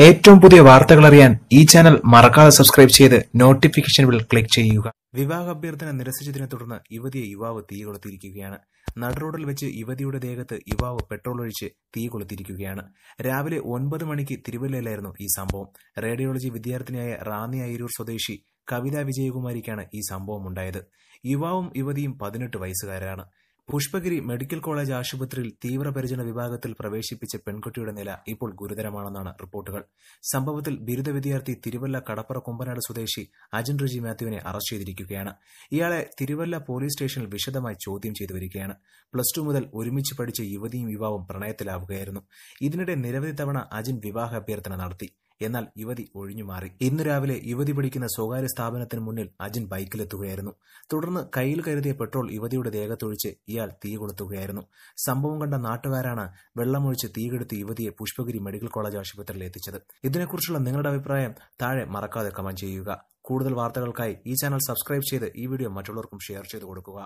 ഏറ്റവും പുതിയ വാർത്തകൾ അറിയാൻ ഈ ചാനൽ മറക്കാതെ സബ്സ്ക്രൈബ് ചെയ്ത് നോട്ടിഫിക്കേഷൻ ബെൽ ക്ലിക്ക് ചെയ്യുക. വിവാഹ അഭ്യർത്ഥന നിരസിച്ചതിനെ തുടർന്ന് യുവതിയെ യുവാവ് തീ കൊളുത്തിയിരിക്കുകയാണ്. നടുറോഡിൽ വെച്ച് യുവതിയുടെ ദേഹത്ത് യുവാവ് പെട്രോൾ ഒഴിച്ച് തീ കൊളുത്തിയിരിക്കുകയാണ്. രാവിലെ 9 മണിക്ക് തിരുവല്ലയിലായിരുന്നു ഈ സംഭവം. റേഡിയോളജി വിദ്യാർത്ഥിനിയായ റാന്നി അയിരൂർ സ്വദേശി കവിത വിജയകുമാരിക്കാണ് ഈ സംഭവം ഉണ്ടായത്. യുവാവും യുവതിയും 18 വയസ്സുകാരാണ്. പുഷ്പഗിരി മെഡിക്കൽ കോളേജ് ആശുപത്രിയിൽ തീവ്രപരിചരണ വിഭാഗത്തിൽ പ്രവേശിപ്പിച്ച പെൺകുട്ടിയുടെ നില ഇപ്പോൾ ഗുരുതരമാണെന്നാണ് റിപ്പോർട്ടുകൾ. സംഭവത്തിൽ ബിരുദ വിദ്യാർത്ഥി തിരുവല്ല കടപ്പുറ കുമ്പനാട് സ്വദേശി അജിൻ റെജി മാത്യുവിനെ അറസ്റ്റ് ചെയ്തിരിക്കുകയാണ്. ഇയാളെ തിരുവല്ല പോലീസ് സ്റ്റേഷനിൽ വിശദമായി ചോദ്യം ചെയ്തു വരികയാണ്. +2 മുതൽ ഒരുമിച്ച് പഠിച്ച യുവതിയും യുവാവും പ്രണയത്തിലാവുകയായിരുന്നു. ഇതിനിടെ നിരവധി തവണ അജിൻ വിവാഹ അഭ്യർത്ഥന നടത്തി. എന്നാൽ യുവതി ഒഴിഞ്ഞുമാറി. ഇന്ന് രാവിലെ യുവതി പഠിക്കുന്ന സ്വകാര്യ സ്ഥാപനത്തിന് മുന്നിൽ അജിൻ ബൈക്കിലെത്തുകയായിരുന്നു. തുടർന്ന് കയ്യിൽ കരുതിയ പെട്രോൾ യുവതിയുടെ ദേഹത്തൊഴിച്ച് ഇയാൾ തീ കൊളുത്തുകയായിരുന്നു. സംഭവം കണ്ട നാട്ടുകാരാണ് വെള്ളമൊഴിച്ച് തീകെടുത്ത് യുവതിയെ പുഷ്പഗിരി മെഡിക്കൽ കോളേജ് ആശുപത്രിയിൽ എത്തിച്ചത്. ഇതിനെക്കുറിച്ചുള്ള നിങ്ങളുടെ അഭിപ്രായം താഴെ മറക്കാതെ കമന്റ് ചെയ്യുക. കൂടുതൽ വാർത്തകൾക്കായി ഈ ചാനൽ സബ്സ്ക്രൈബ് ചെയ്ത് ഈ വീഡിയോ മറ്റുള്ളവർക്കും ഷെയർ ചെയ്ത് കൊടുക്കുക.